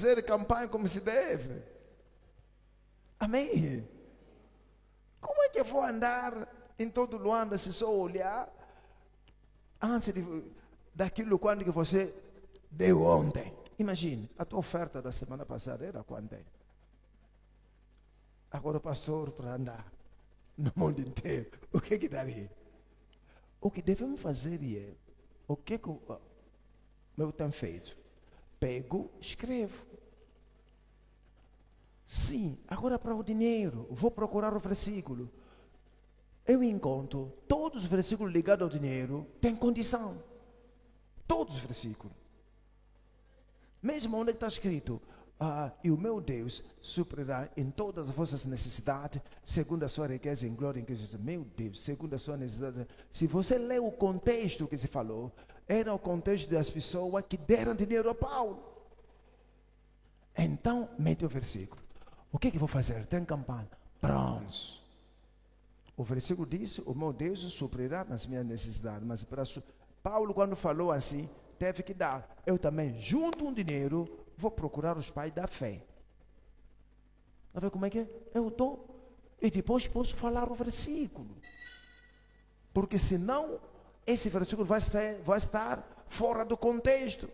fazer campanha como se deve. Amém? Como é que eu vou andar em todo Luanda se só olhar antes daquilo quando que você deu ontem? Imagine, a tua oferta da semana passada era quanto? Agora o pastor para andar no mundo inteiro, o que daria? O que devemos fazer é, o que o meu tem feito? Pego, escrevo. Sim, agora para o dinheiro, vou procurar o versículo. Eu encontro todos os versículos ligados ao dinheiro, tem condição. Todos os versículos. Mesmo onde está escrito, e o meu Deus suprirá em todas as vossas necessidades, segundo a sua riqueza em glória em Cristo Jesus. Meu Deus, segundo a sua necessidade. Se você lê o contexto que se falou, era o contexto das pessoas que deram dinheiro a Paulo. Então, mete o versículo. O que eu vou fazer? Tem campanha. Pronto. O versículo diz, o meu Deus suprirá nas minhas necessidades. Mas para Paulo, quando falou assim, teve que dar. Eu também, junto um dinheiro, vou procurar os pais da fé. Está vendo como é que é? Eu dou. E depois posso falar o versículo. Porque senão, esse versículo vai estar fora do contexto.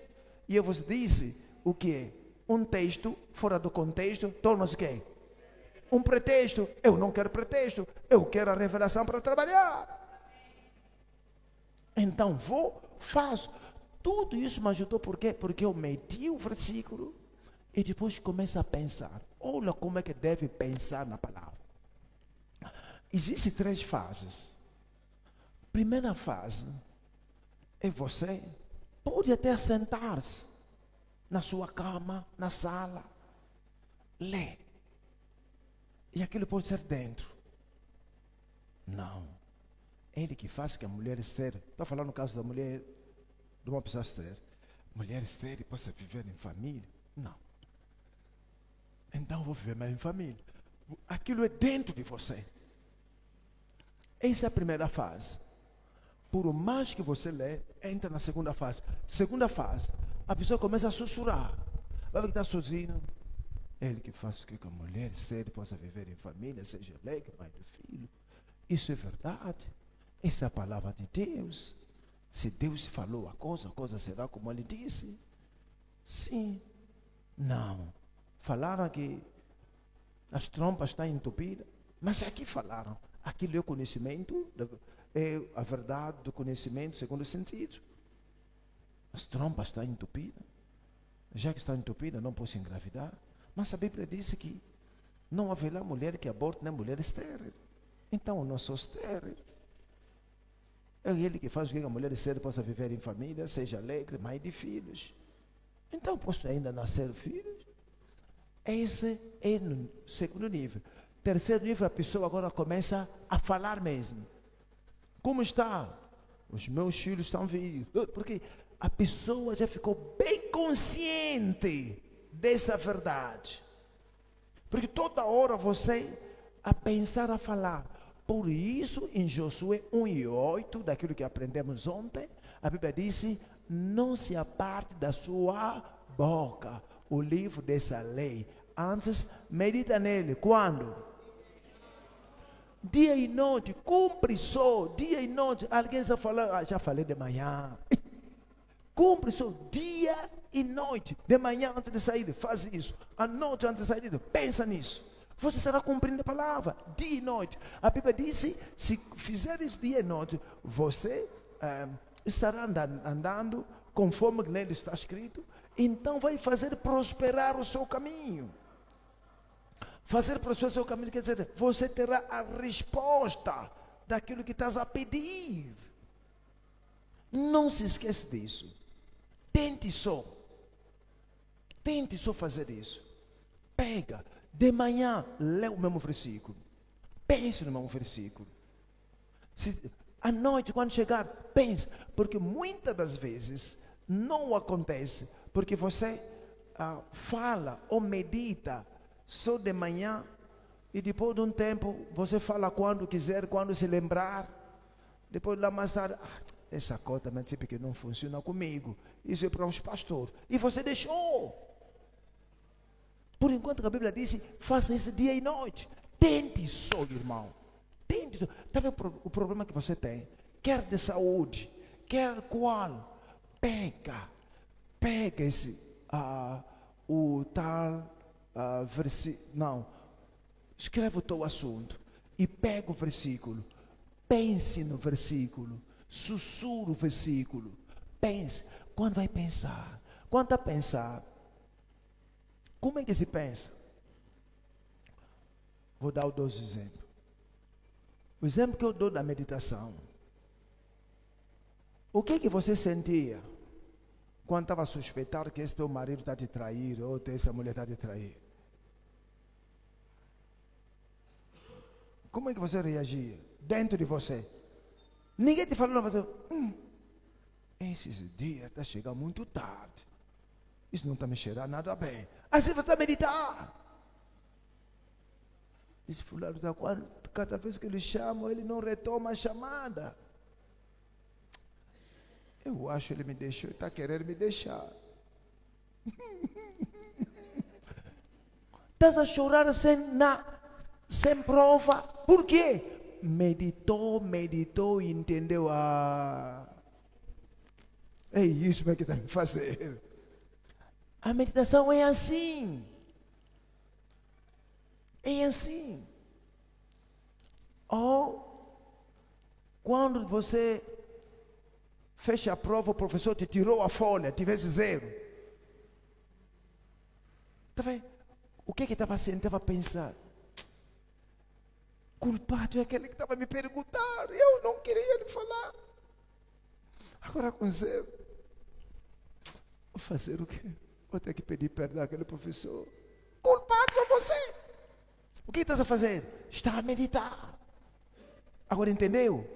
E eu vos disse o que é? Um texto fora do contexto torna-se o quê? Um pretexto. Eu não quero pretexto. Eu quero a revelação para trabalhar. Então faço. Tudo isso me ajudou, por quê? Porque eu meti o versículo e depois começo a pensar. Olha como é que deve pensar na palavra. Existem 3 fases. Primeira fase é você pode até sentar-se na sua cama, na sala, ler. E aquilo pode ser dentro. Não. Ele que faz que a mulher estéril, estou falando no caso da mulher, de uma pessoa estéril, mulher estéril possa viver em família? Não. Então eu vou viver mais em família. Aquilo é dentro de você. Essa é a primeira fase. Por mais que você lê, entra na segunda fase. Segunda fase, a pessoa começa a sussurrar. Vai ver que está sozinho. Ele que faz com que a mulher estéril possa viver em família, seja alegre, mãe do filho. Isso é verdade. Essa é a palavra de Deus. Se Deus falou a coisa será como Ele disse. Sim. Não. Falaram que as trompas estão entupidas. Mas aqui falaram. Aquilo é o conhecimento, é a verdade do conhecimento segundo o sentido. As trompas estão entupidas. Já que está entupida, não posso engravidar. Mas a Bíblia diz que não haverá mulher que aborte, nem mulher estéril. Então eu não sou estéril. É Ele que faz com que a mulher estéril possa viver em família, seja alegre, mãe de filhos. Então posso ainda nascer filhos. Esse é no segundo nível. Terceiro nível, a pessoa agora começa a falar mesmo. Como está? Os meus filhos estão vivos. Porque a pessoa já ficou bem consciente dessa verdade. Porque toda hora você a pensar, a falar. Por isso, em Josué 1:8, daquilo que aprendemos ontem, a Bíblia disse, não se aparte da sua boca o livro dessa lei. Antes, medita nele. Quando? Dia e noite, cumpre só, dia e noite. Alguém já falou, já falei de manhã. Cumpre só, dia e noite. De manhã antes de sair, faz isso. À noite antes de sair, pensa nisso. Você estará cumprindo a palavra, dia e noite. A Bíblia disse, se fizer isso dia e noite, você estará andando conforme nele está escrito. Então vai fazer prosperar o seu caminho. Fazer prosperar o seu caminho quer dizer, você terá a resposta daquilo que estás a pedir. Não se esqueça disso. Tente só fazer isso. Pega, de manhã, lê o mesmo versículo. Pense no mesmo versículo. À noite, quando chegar, pense. Porque muitas das vezes não acontece. Porque você fala ou medita só de manhã. E depois de um tempo, você fala quando quiser, quando se lembrar. Depois lá mais tarde, essa coisa também sempre que não funciona comigo. Isso é para os pastores. E você deixou. Por enquanto a Bíblia diz, faça isso dia e noite. Tente só, irmão. Tente só. Está vendo o problema que você tem? Quer de saúde, quer qual? Pega esse, o tal versículo. Não, escreve o teu assunto e pega o versículo. Pense no versículo. Sussurra o versículo. Pense. Quando vai pensar? Quando está pensando? Como é que se pensa? Vou dar dois exemplos. O exemplo que eu dou da meditação. O que você sentia quando estava a suspeitar que esse teu marido está te trair ou que essa mulher está te trair? Como é que você reagia dentro de você? Ninguém te falou, mas esses dias está chegando muito tarde. Isso não está me cheirando nada bem. Assim você está a meditar. Esse fulano está cada vez que ele chama, ele não retoma a chamada. Eu acho que ele me deixou, está querendo me deixar. Estás a chorar sem prova. Por quê? Meditou e entendeu. É isso que está me fazendo. A meditação é assim. É assim. Ou quando você fecha a prova, o professor te tirou a folha, tivesse 0. Tá vendo? O que estava sendo? Estava pensando. Culpado é aquele que estava me perguntando. Eu não queria lhe falar. Agora com 0. Vou fazer o quê? Vou ter que pedir perdão àquele professor. Culpado é você. O que estás a fazer? Está a meditar. Agora entendeu?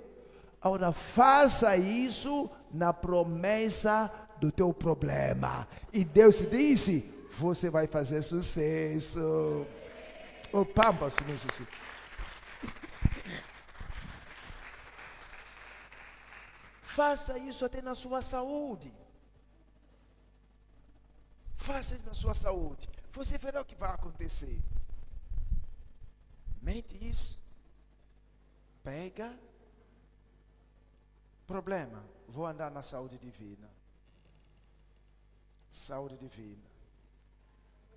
Agora faça isso na promessa do teu problema. E Deus disse, você vai fazer sucesso. O Pampa, Senhor Jesus. Faça isso até na sua saúde. Faça isso na sua saúde. Você verá o que vai acontecer. Mente isso. Pega. Problema. Vou andar na saúde divina. Saúde divina.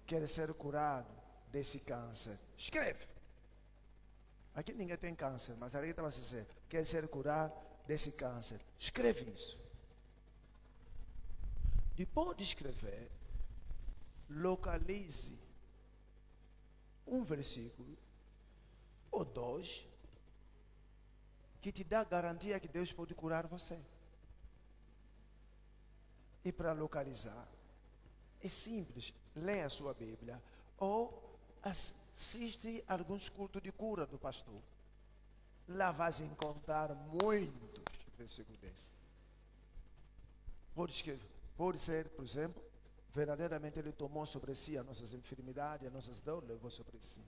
Quer ser curado desse câncer. Escreve. Aqui ninguém tem câncer, mas ali estava a dizer, quer ser curado desse câncer. Escreve isso. Depois de escrever, localize um versículo ou 2 que te dá garantia que Deus pode curar você. E para localizar, é simples. Leia a sua Bíblia ou assiste alguns cultos de cura do pastor. Lá vais encontrar muitos versículos desses. Pode ser, por exemplo, verdadeiramente Ele tomou sobre si as nossas enfermidades, as nossas dores, levou sobre si.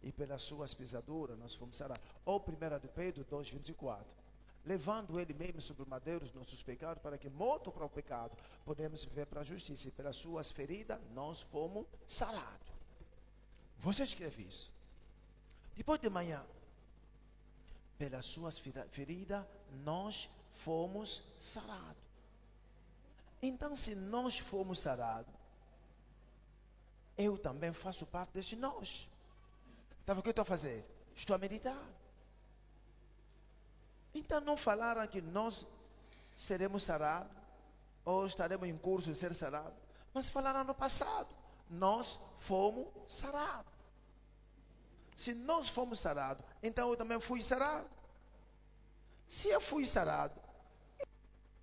E pelas suas pisaduras nós fomos sarados. Ou 1 de Pedro 2,24. Levando Ele mesmo sobre o madeiro os nossos pecados, para que, morto para o pecado, podemos viver para a justiça. E pelas suas feridas nós fomos sarados. Você escreve isso. Depois de manhã, pelas suas feridas nós fomos sarados. Então, se nós fomos sarados, eu também faço parte deste nós. Então, o que eu estou a fazer? Estou a meditar. Então, não falaram que nós seremos sarados, ou estaremos em curso de ser sarados, mas falaram no passado. Nós fomos sarados. Se nós fomos sarados, então eu também fui sarado. Se eu fui sarado,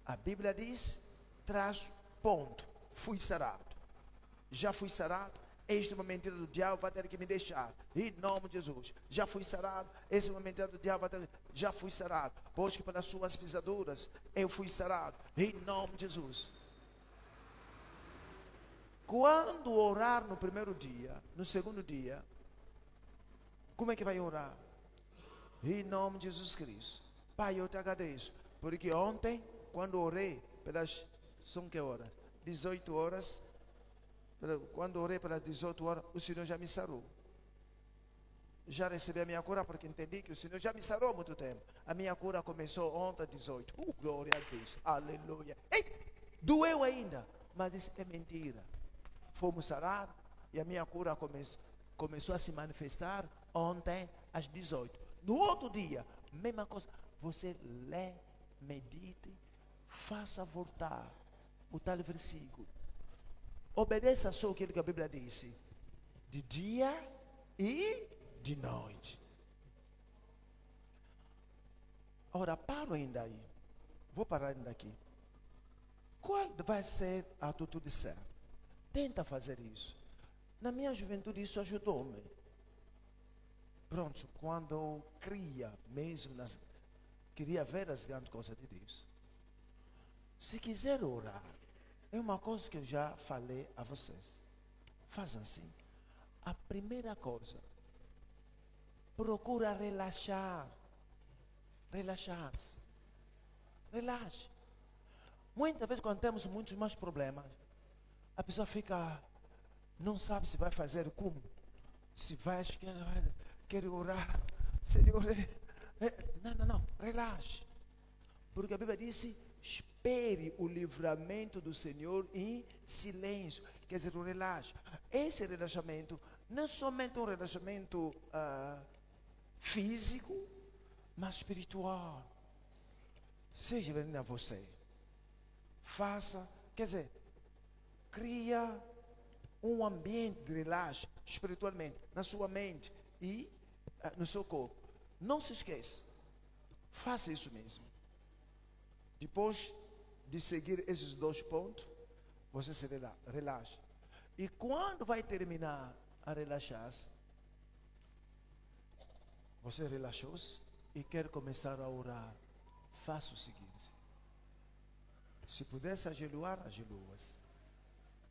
a Bíblia diz, ponto, fui sarado. Já fui sarado. Esta é uma mentira do diabo, vai ter que me deixar. Em nome de Jesus. Já fui sarado. Esta é uma mentira do diabo, já fui sarado. Pois que pelas suas pisaduras eu fui sarado. Em nome de Jesus. Quando orar no primeiro dia, no segundo dia, como é que vai orar? Em nome de Jesus Cristo. Pai, eu te agradeço. Porque ontem, quando orei, são que horas? 18 horas. Quando orei pelas 18 horas, o Senhor já me sarou. Já recebi a minha cura porque entendi que o Senhor já me sarou há muito tempo. A minha cura começou ontem às 18. Glória a Deus. Aleluia. Ei, doeu ainda. Mas isso é mentira. Fomos sarados e a minha cura começou a se manifestar ontem às 18. No outro dia, mesma coisa. Você lê, medite, faça voltar o tal versículo. Obedeça só aquilo que a Bíblia disse. De dia e de noite. Ora, paro ainda aí. Vou parar ainda aqui. Qual vai ser a atitude certa? Tenta fazer isso. Na minha juventude isso ajudou-me. Pronto, quando eu queria ver as grandes coisas de Deus. Se quiser orar, é uma coisa que eu já falei a vocês. Façam assim. A primeira coisa, procura relaxar. Relaxar-se. Relaxe. Muitas vezes quando temos muitos mais problemas, a pessoa não sabe se vai fazer como. Se vai, quer orar. Senhor, não, relaxe. Porque a Bíblia disse, espere o livramento do Senhor em silêncio. Quer dizer, relaxe. Esse relaxamento não é somente um relaxamento físico, mas espiritual. Seja bem a você. Faça, quer dizer, cria um ambiente de relaxe espiritualmente, na sua mente e no seu corpo. Não se esqueça. Faça isso mesmo. Depois de seguir esses 2 pontos, você se relaxa. E quando vai terminar a relaxar-se, você relaxou-se e quer começar a orar, faça o seguinte. Se puder se ajoelhar, ajoelhe-se.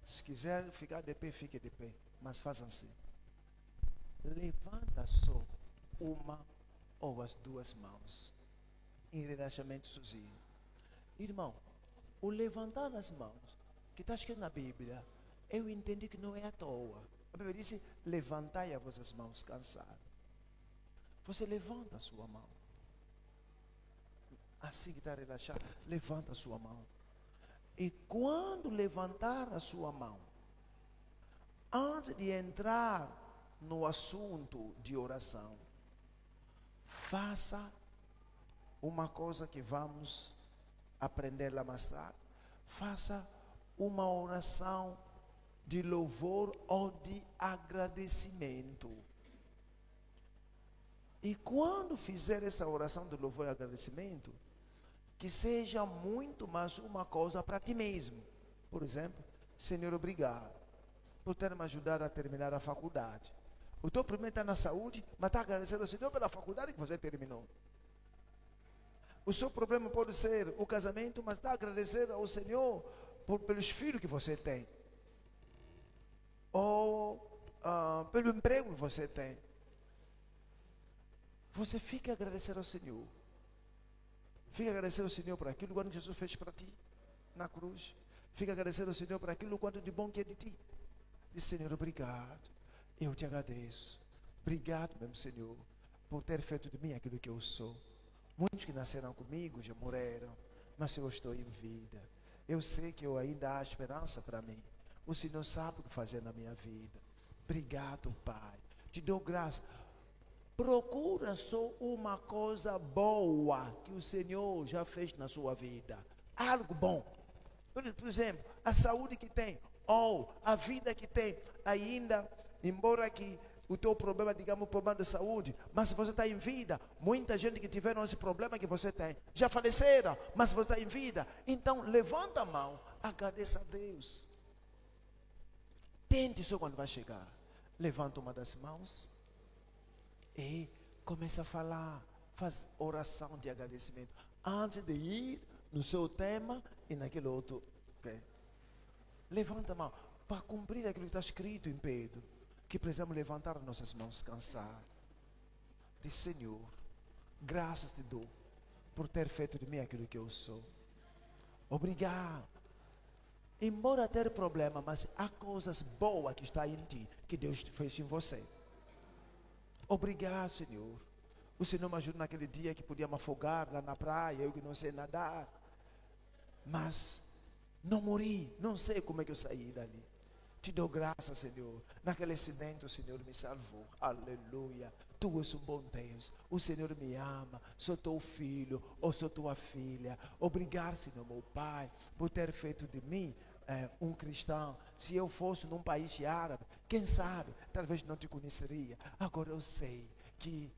Se quiser ficar de pé, fique de pé. Mas faça assim. Levanta só uma ou as 2 mãos em relaxamento sozinho. Irmão, o levantar as mãos, que está escrito na Bíblia, eu entendi que não é à toa. A Bíblia diz, levantai as vossas mãos cansadas. Você levanta a sua mão. Assim que está relaxado, levanta a sua mão. E quando levantar a sua mão, antes de entrar no assunto de oração, faça uma coisa que vamos aprender lá mais tarde. Faça uma oração de louvor ou de agradecimento. E quando fizer essa oração de louvor e agradecimento, que seja muito mais uma coisa para ti mesmo. Por exemplo, Senhor, obrigado por ter me ajudado a terminar a faculdade. O teu problema está na saúde, mas está agradecendo ao Senhor pela faculdade que você terminou. O seu problema pode ser o casamento, mas está agradecendo ao Senhor pelos filhos que você tem. Ou pelo emprego que você tem. Você fica agradecendo ao Senhor. Fica agradecendo ao Senhor por aquilo quanto Jesus fez para ti na cruz. Fica agradecendo ao Senhor por aquilo quanto de bom que é de ti. Diz, Senhor, obrigado. Eu te agradeço. Obrigado, meu Senhor, por ter feito de mim aquilo que eu sou. Muitos que nasceram comigo já morreram, mas eu estou em vida. Eu sei que eu ainda há esperança para mim. O Senhor sabe o que fazer na minha vida. Obrigado, Pai. Te dou graça. Procura só uma coisa boa que o Senhor já fez na sua vida. Algo bom. Por exemplo, a saúde que tem, ou a vida que tem, ainda, embora que o teu problema, digamos, o problema de saúde, mas se você está em vida, muita gente que tiveram esse problema que você tem, já faleceram, mas você está em vida. Então, levanta a mão, agradeça a Deus. Tente só quando vai chegar. Levanta uma das mãos. E começa a falar, faz oração de agradecimento. Antes de ir no seu tema e naquele outro. Okay? Levanta a mão para cumprir aquilo que está escrito em Pedro. Que precisamos levantar as nossas mãos cansadas. Diz, Senhor, graças te dou por ter feito de mim aquilo que eu sou. Obrigado Embora ter problema, mas há coisas boas que estão em ti, que Deus fez em você. Obrigado, Senhor. O Senhor me ajudou naquele dia que podia me afogar lá na praia, eu que não sei nadar. Mas não morri, não sei como é que eu saí dali. Te dou graça, Senhor. Naquele acidente o Senhor me salvou. Aleluia. Tu és um bom Deus. O Senhor me ama. Sou teu filho ou sou tua filha. Obrigado, Senhor, meu Pai, por ter feito de mim um cristão. Se eu fosse num país árabe, quem sabe, talvez não te conheceria. Agora eu sei que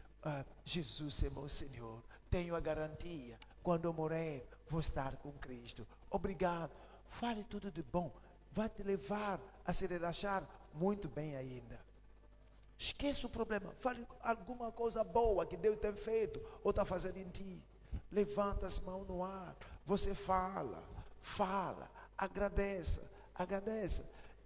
Jesus é meu Senhor. Tenho a garantia. Quando eu morrer, vou estar com Cristo. Obrigado. Fale tudo de bom. Vai te levar a se relaxar muito bem ainda. Esqueça o problema. Fale alguma coisa boa que Deus tem feito ou está fazendo em ti. Levanta as mãos no ar. Você fala, agradeça.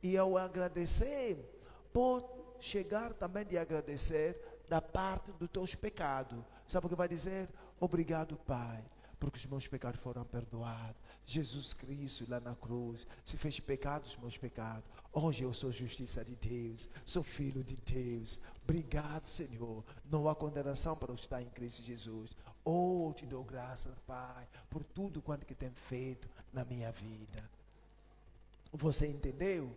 E ao agradecer, pode chegar também de agradecer da parte dos teus pecados. Sabe o que vai dizer? Obrigado, Pai, porque os meus pecados foram perdoados. Jesus Cristo lá na cruz se fez pecado os meus pecados. Hoje eu sou justiça de Deus, sou filho de Deus. Obrigado, Senhor. Não há condenação para os que estão em Cristo Jesus. Oh, te dou graças, Pai, por tudo quanto que tem feito na minha vida. Você entendeu?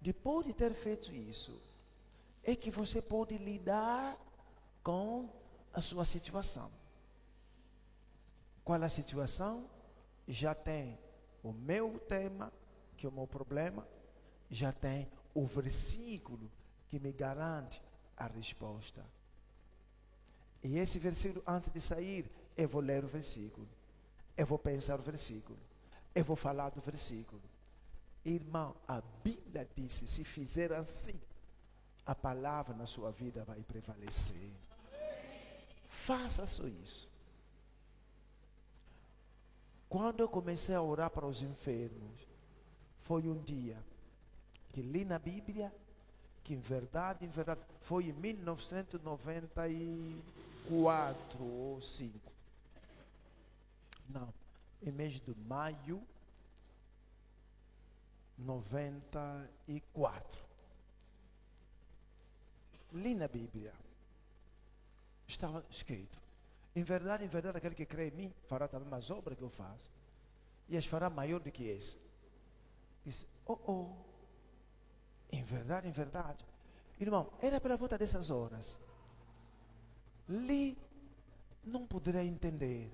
Depois de ter feito isso, é que você pode lidar com a sua situação. Qual é a situação? Já tem o meu tema, que é o meu problema, já tem o versículo que me garante a resposta. E esse versículo, antes de sair, eu vou ler o versículo, eu vou pensar o versículo, eu vou falar do versículo. Irmão, a Bíblia disse, se fizer assim, a palavra na sua vida vai prevalecer. Faça só isso. Quando eu comecei a orar para os enfermos, foi um dia que li na Bíblia que em verdade, foi em 1994 ou 5. Não, em mês de maio 94. Li na Bíblia. Estava escrito: em verdade, aquele que crê em mim fará também mais obras que eu faço, e as fará maior do que esse. Disse: em verdade, irmão, era pela volta dessas horas. Li, não poderia entender.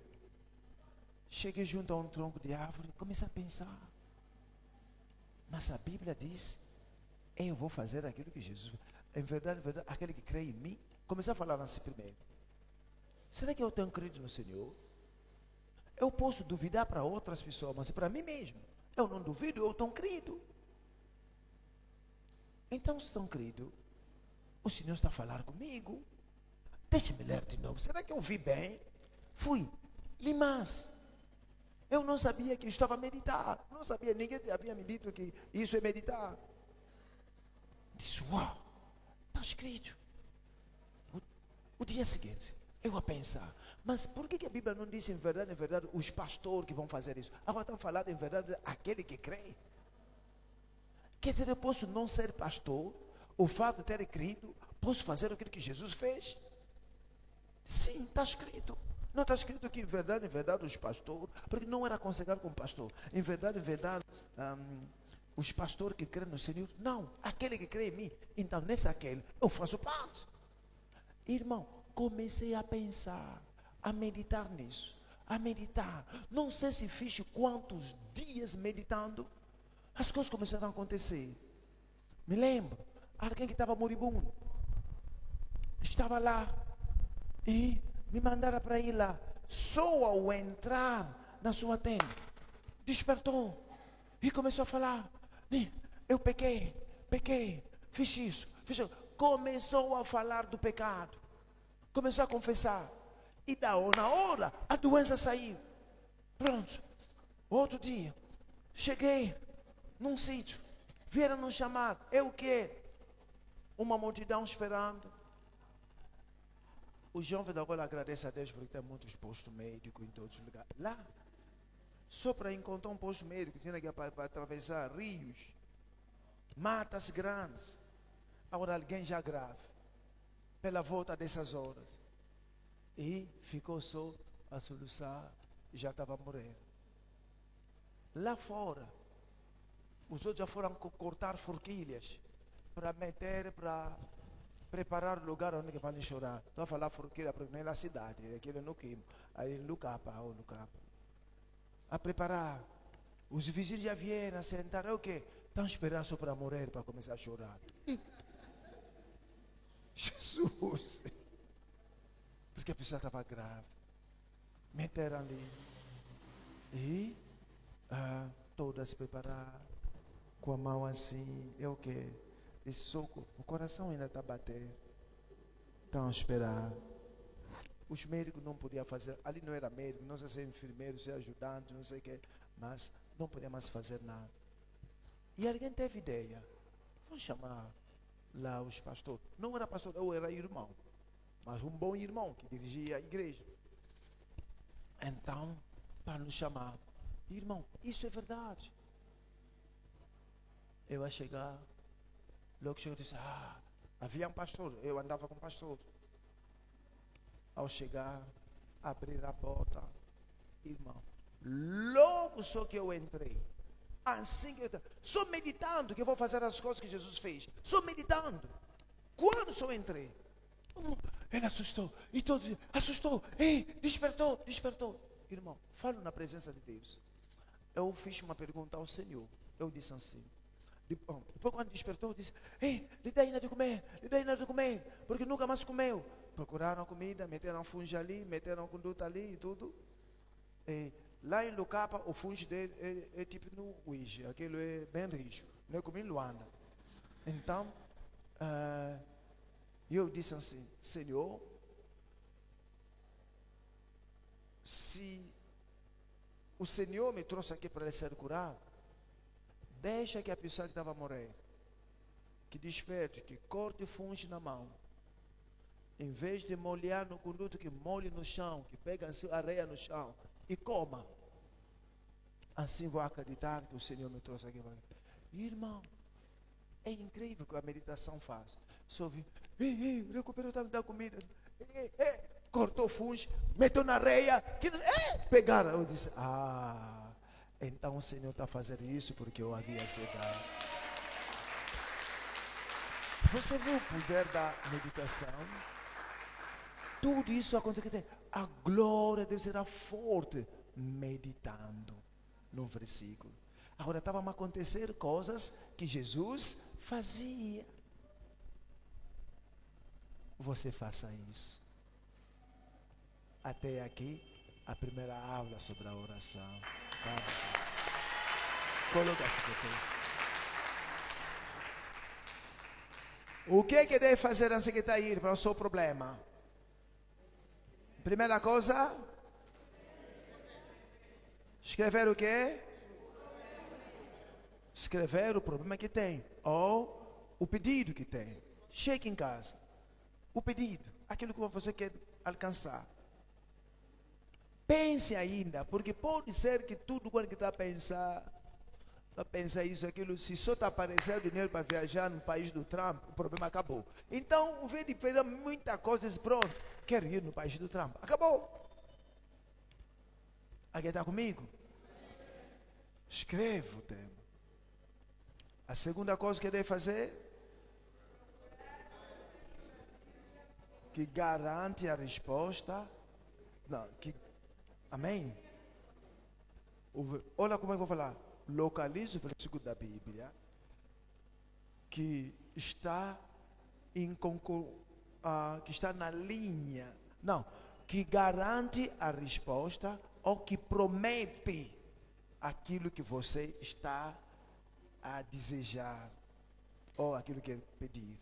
Cheguei junto a um tronco de árvore, comecei a pensar: mas a Bíblia diz, eu vou fazer aquilo que Jesus fez. Em verdade, aquele que crê em mim. Comecei a falar assim primeiro: será que eu tenho crido no Senhor? Eu posso duvidar para outras pessoas, mas para mim mesmo, eu não duvido, eu tenho crido. Então, se tenho crido, o Senhor está a falar comigo. Deixa-me ler de novo. Será que eu ouvi bem? Fui, li mais. Eu não sabia que estava a meditar. Não sabia, ninguém havia me dito que isso é meditar. Disse: uau, está escrito. O dia seguinte, eu a pensar: mas por que a Bíblia não diz em verdade, os pastores que vão fazer isso? Agora estão falando em verdade aquele que crê. Quer dizer, eu posso não ser pastor, o fato de ter crido, posso fazer aquilo que Jesus fez? Sim, está escrito. Não está escrito que em verdade, os pastores, porque não era aconselhado como pastor. Em verdade, os pastores que creem no Senhor, não, aquele que crê em mim. Então, nesse aquele, eu faço parte. Irmão, comecei a pensar, a meditar nisso, a meditar. Não sei se fiz quantos dias meditando, as coisas começaram a acontecer. Me lembro, alguém que estava moribundo, estava lá, e me mandaram para ir lá. Só ao entrar na sua tenda, despertou, e começou a falar: eu pequei, fiz isso. Começou a falar do pecado, começou a confessar, e na hora a doença saiu. Pronto. Outro dia, cheguei num sítio, vieram nos chamar. Eu que? Uma multidão esperando. O jovem da agora agradece a Deus porque tem muitos postos médicos em todos os lugares. Lá, só para encontrar um posto médico, tinha que para atravessar rios, matas grandes. Agora alguém já grave, pela volta dessas horas. E ficou só a soluçar e já estava a morrer. Lá fora, os outros já foram cortar forquilhas para meter, para preparar o lugar onde vão chorar. Estou a falar forquilha porque não é na cidade, é aquele no Quimo, aí no Capa, a preparar. Os vizinhos já vieram, sentaram, o quê? Estão esperando só para morrer, para começar a chorar. Jesus! Porque a pessoa estava grave. Meteram ali. E todas preparadas, com a mão assim, é o quê? De soco. O coração ainda está a bater. Estão a esperar. Os médicos não podiam fazer, ali não era médico, não sei se é enfermeiro, se é ajudante, não sei o quê, mas não podia mais fazer nada. E alguém teve ideia, vamos chamar lá os pastores. Não era pastor, eu era irmão, mas um bom irmão que dirigia a igreja. Então, para nos chamar, irmão, isso é verdade. Eu ia chegar, logo chegou e disse, havia um pastor, eu andava com pastor. Ao chegar, abrir a porta, irmão, logo só que eu entrei, assim que eu entrei, só meditando que eu vou fazer as coisas que Jesus fez, só meditando, quando só entrei, ele assustou, e todos assustou, despertou, irmão, falo na presença de Deus. Eu fiz uma pergunta ao Senhor, eu disse assim, depois quando despertou, eu disse, lhe dei nada de comer, porque nunca mais comeu. Procuraram comida, meteram funge ali, meteram conduta ali e tudo. Lá em Lucapa, o funge dele é tipo no Uige, aquilo é bem rijo, não é como em Luanda. Então, eu disse assim, Senhor, se o Senhor me trouxe aqui para ele ser curado, deixa que a pessoa que estava a morrer, que desperte, que corte o funge na mão, em vez de molhar no conduto, que molhe no chão, que pega assim areia no chão e coma. Assim vou acreditar que o Senhor me trouxe aqui. Irmão, é incrível o que a meditação faz. Só vi, recuperou tanto da comida. Cortou o fungo, meteu na areia. Pegaram. Eu disse, então o Senhor está fazendo isso porque eu havia chegado. Você viu o poder da meditação? Tudo isso acontece. A glória de Deus será forte meditando no versículo. Agora estavam a acontecer coisas que Jesus fazia. Você faça isso. Até aqui a primeira aula sobre a oração. Coloca-se aqui. O que deve fazer antes que ir para o seu problema? Primeira coisa, escrever o quê? Escrever o problema que tem, ou o pedido que tem. Cheque em casa. O pedido, aquilo que você quer alcançar. Pense ainda, porque pode ser que tudo quando está a pensar isso, aquilo, se só está aparecendo dinheiro para viajar no país do Trump, o problema acabou. Então, o vez de fazer muita coisa, diz, pronto, quero ir no país do Trump. Acabou. Alguém está comigo? Escreva o tema. A segunda coisa que deve fazer, que garante a resposta. Não, que, amém? Olha como eu vou falar. Localize o versículo da Bíblia que está que está na linha, não, que garante a resposta ou que promete aquilo que você está a desejar ou aquilo que pedir.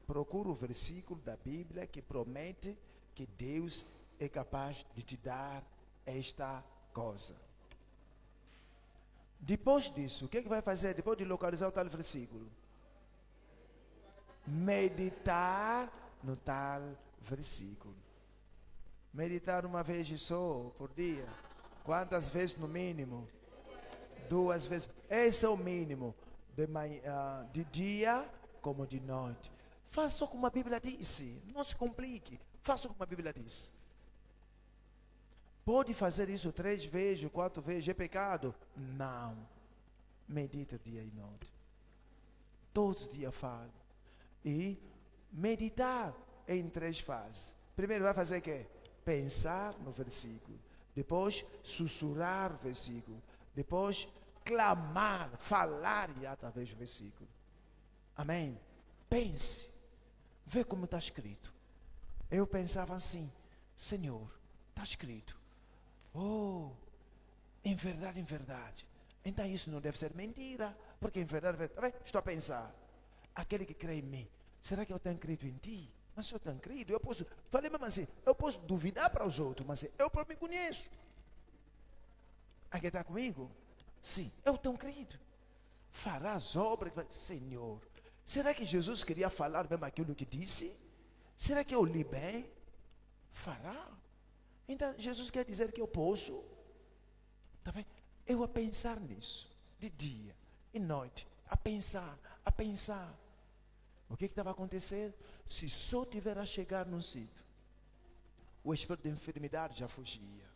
Procura o versículo da Bíblia que promete que Deus é capaz de te dar esta coisa. Depois disso, o que vai fazer depois de localizar o tal versículo? Meditar no tal versículo. Meditar uma vez só por dia. Quantas vezes no mínimo? 2 vezes. Esse é o mínimo. De manhã, de dia como de noite. Faça como a Bíblia disse. Não se complique. Faça como a Bíblia diz. Pode fazer isso 3 vezes, 4 vezes. É pecado? Não. Medita dia e noite. Todos os dias falo. E meditar em 3 fases. Primeiro vai fazer o quê? Pensar no versículo. Depois sussurrar o versículo. Depois clamar, falar através do versículo. Amém? Pense. Vê como está escrito. Eu pensava assim: Senhor, está escrito. Oh, em verdade, em verdade. Então isso não deve ser mentira. Porque em verdade, estou a pensar. Aquele que crê em mim, será que eu tenho crido em ti? Mas se eu tenho crido, eu posso. Falei mesmo assim, eu posso duvidar para os outros, mas eu próprio me conheço. Aqui está comigo? Sim, eu tenho crido. Fará as obras. Senhor, será que Jesus queria falar mesmo aquilo que disse? Será que eu li bem? Fará. Então Jesus quer dizer que eu posso. Tá vendo? Eu a pensar nisso, de dia e noite, a pensar. O que estava acontecendo? Se só tiver a chegar num sítio, o espírito de enfermidade já fugia,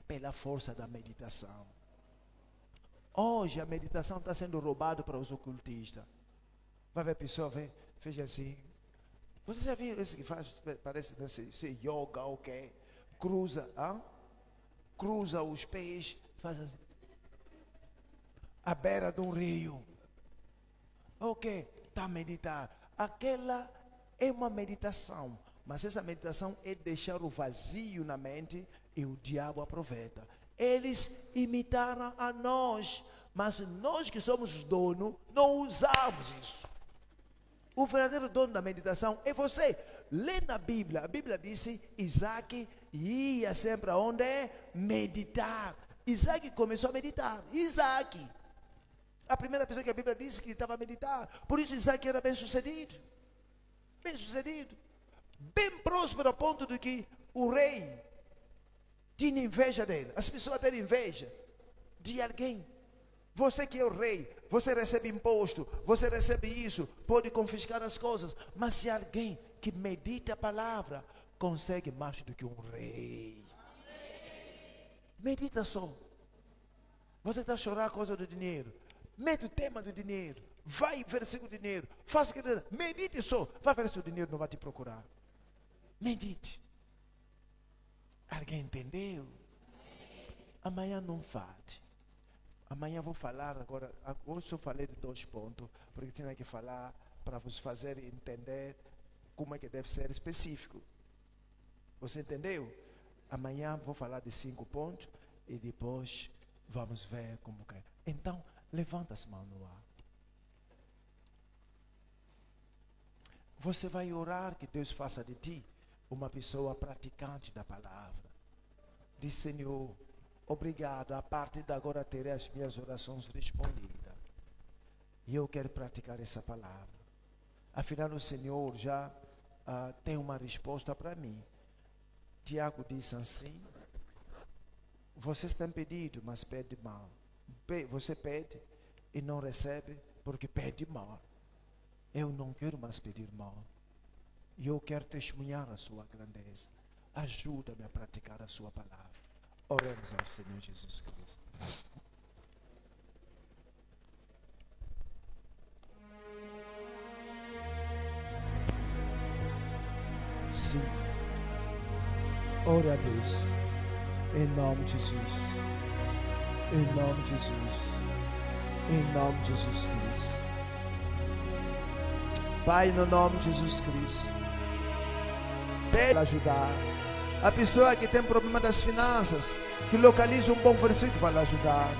pela força da meditação. Hoje a meditação está sendo roubada para os ocultistas. Vai ver a pessoa, fez assim. Você já viu esse que faz, parece ser yoga ou quê? Cruza os pés, faz assim. À beira de um rio. Ok, está a meditar. Aquela é uma meditação, mas essa meditação é deixar o vazio na mente e o diabo aproveita. Eles imitaram a nós, mas nós que somos os donos, não usamos isso. O verdadeiro dono da meditação é você. Lê na Bíblia, a Bíblia disse: Isaac ia sempre aonde? Meditar. Isaac começou a meditar. Isaac, a primeira pessoa que a Bíblia disse que estava a meditar. Por isso Isaac era bem sucedido. Bem sucedido. Bem próspero a ponto de que o rei tinha inveja dele. As pessoas têm inveja de alguém. Você que é o rei, você recebe imposto, você recebe isso, pode confiscar as coisas. Mas se alguém que medita a palavra, consegue mais do que um rei. Medita só. Você está a chorar por causa do dinheiro. Mete o tema do dinheiro. Vai versículo do dinheiro. Faça o que der. Medite só. Vai ver se o dinheiro não vai te procurar. Medite. Alguém entendeu? Amanhã não fale. Amanhã vou falar agora. Hoje eu falei de 2 pontos. Porque tinha que falar para vos fazer entender como é que deve ser específico. Você entendeu? Amanhã vou falar de 5 pontos. E depois vamos ver como é. Então, levanta as mãos no ar. Você vai orar que Deus faça de ti uma pessoa praticante da palavra. Diz: Senhor, obrigado, a partir de agora terei as minhas orações respondidas. E eu quero praticar essa palavra. Afinal, o Senhor já tem uma resposta para mim. Tiago disse assim: vocês têm pedido, mas pede mal. Você pede e não recebe porque pede mal. Eu não quero mais pedir mal. E eu quero testemunhar a sua grandeza. Ajuda-me a praticar a sua palavra. Oremos ao Senhor Jesus Cristo. Sim. Ore a Deus. Em nome de Jesus. Em nome de Jesus. Em nome de Jesus Cristo. Pai, no nome de Jesus Cristo, pede para ajudar a pessoa que tem problema das finanças, que localiza um bom versículo para ajudar.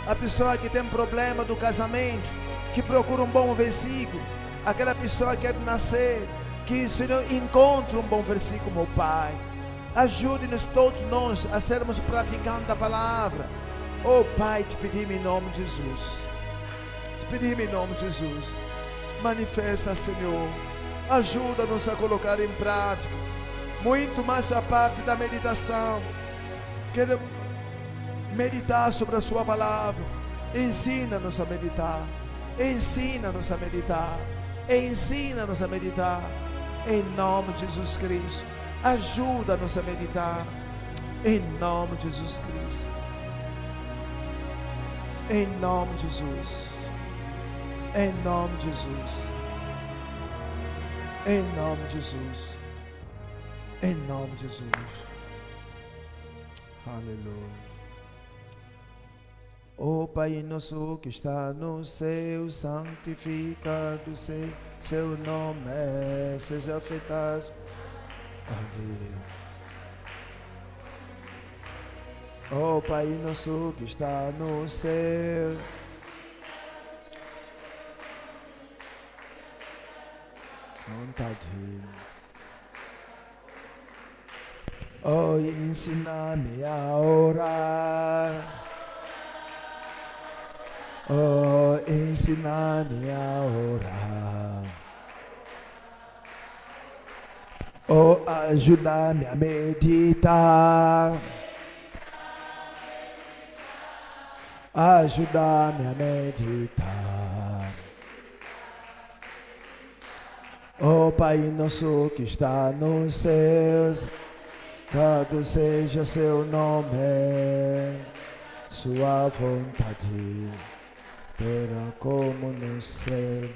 A pessoa que tem problema do casamento, que procura um bom versículo. Aquela pessoa que quer nascer, que o Senhor encontre um bom versículo, meu Pai. Ajude-nos todos nós a sermos praticantes da palavra. Oh Pai, te pedimos em nome de Jesus. Te pedimos em nome de Jesus. Manifesta, Senhor. Ajuda-nos a colocar em prática muito mais a parte da meditação. Queremos meditar sobre a sua palavra. Ensina-nos a meditar. Ensina-nos a meditar. Ensina-nos a meditar. Em nome de Jesus Cristo. Ajuda-nos a meditar. Em nome de Jesus Cristo. Em nome de Jesus. Em nome de Jesus. Em nome de Jesus. Em nome de Jesus. Aleluia. Ó Pai nosso que está no céu, santificado seja seu nome, seja feita. Ó Pai nosso que está no céu, vontade. Oh, ensina-me a orar. Oh, ensina-me a orar. Oh, ajuda-me a meditar. Ajuda-me a meditar. Oh, Pai nosso que está nos céus, santificado seja seu nome, sua vontade, terra como no céu.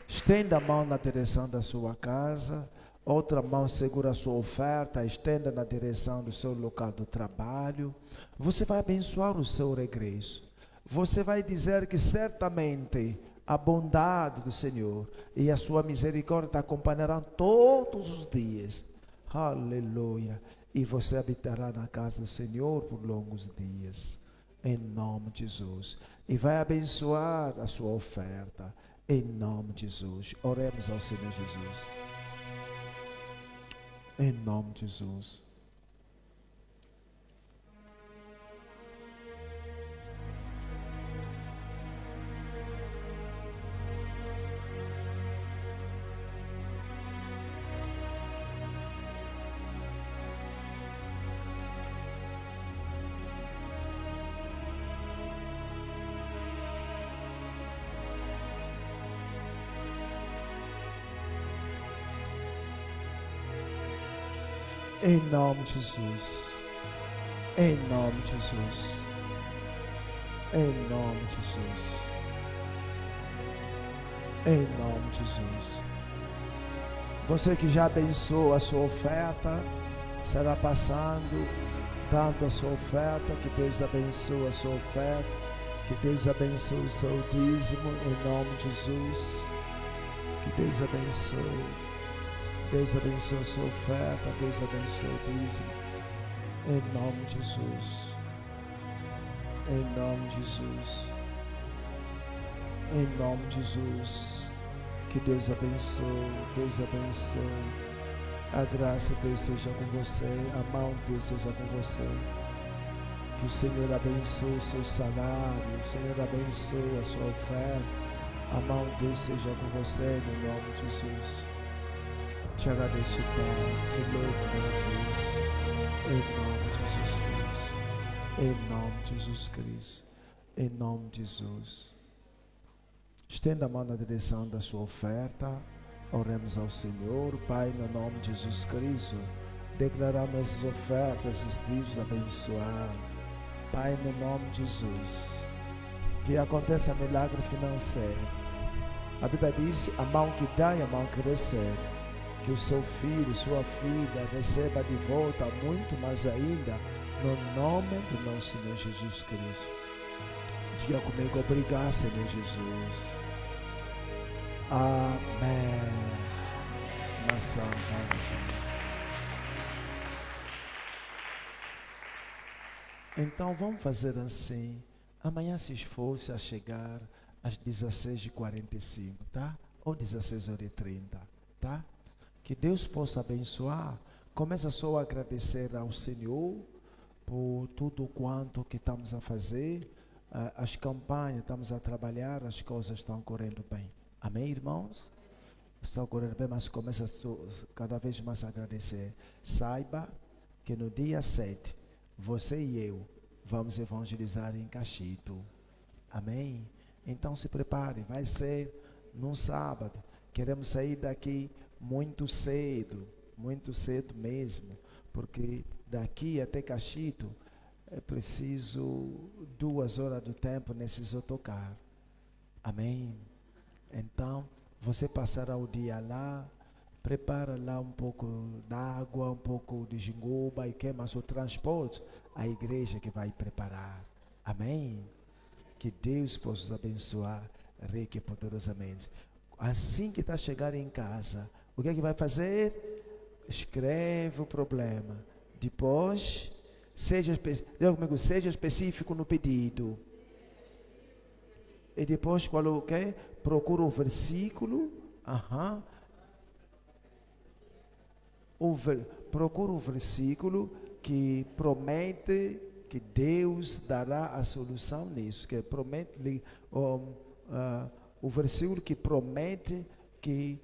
Estenda a mão na direção da sua casa, outra mão segura a sua oferta, estenda na direção do seu local do trabalho. Você vai abençoar o seu regresso. Você vai dizer que certamente a bondade do Senhor e a sua misericórdia te acompanharão todos os dias. Aleluia. E você habitará na casa do Senhor por longos dias. Em nome de Jesus. E vai abençoar a sua oferta. Em nome de Jesus. Oremos ao Senhor Jesus. Em nome de Jesus. Em nome de Jesus. Em nome de Jesus. Em nome de Jesus. Em nome de Jesus. Você que já abençoou a sua oferta, será passando, dando a sua oferta. Que Deus abençoe a sua oferta. Que Deus abençoe o seu dízimo. Em nome de Jesus. Que Deus abençoe. Deus abençoe a sua oferta, Deus abençoe o dízimo, em nome de Jesus, em nome de Jesus, em nome de Jesus, que Deus abençoe, Deus abençoe, a graça de Deus seja com você, a mão de Deus seja com você, que o Senhor abençoe o seu salário, o Senhor abençoe a sua oferta, a mão de Deus seja com você, no nome de Jesus. Te agradeço, Pai, te louvo, meu Deus, em nome de Jesus Cristo, em nome de Jesus Cristo, em nome de Jesus. Estenda a mão na direção da sua oferta, oremos ao Senhor. Pai, no nome de Jesus Cristo, declaramos essas ofertas, esses dízimos abençoados. Pai, no nome de Jesus, que aconteça milagre financeiro. A Bíblia diz, a mão que dá e a mão que recebe. Que o seu filho, sua filha receba de volta muito mais ainda, no nome do nosso Senhor Jesus Cristo. Diga comigo, obrigado, Senhor Jesus. Amém. Na santa Então vamos fazer assim. Amanhã se esforce a chegar às 16h45, tá? Ou 16h30, tá? Que Deus possa abençoar. Começa só a agradecer ao Senhor por tudo quanto que estamos a fazer. As campanhas, estamos a trabalhar, as coisas estão correndo bem. Amém, irmãos? Estão correndo bem, mas começa cada vez mais a agradecer. Saiba que no dia 7, você e eu vamos evangelizar em Cachito. Amém? Então se prepare, vai ser num sábado. Queremos sair daqui muito cedo mesmo, porque daqui até Caxito é preciso 2 horas do tempo nesse autocarro. Amém? Então, você passará o dia lá, prepara lá um pouco d'água, um pouco de jingoba e queima o transporte, a igreja que vai preparar. Amém? Que Deus possa os abençoar rica e poderosamente. Assim que está chegando em casa, o que é que vai fazer? Escreve o problema. Depois, seja específico no pedido. E depois, qual o que? Procura o versículo. Procura o versículo que promete que Deus dará a solução nisso. Que promete o versículo que promete que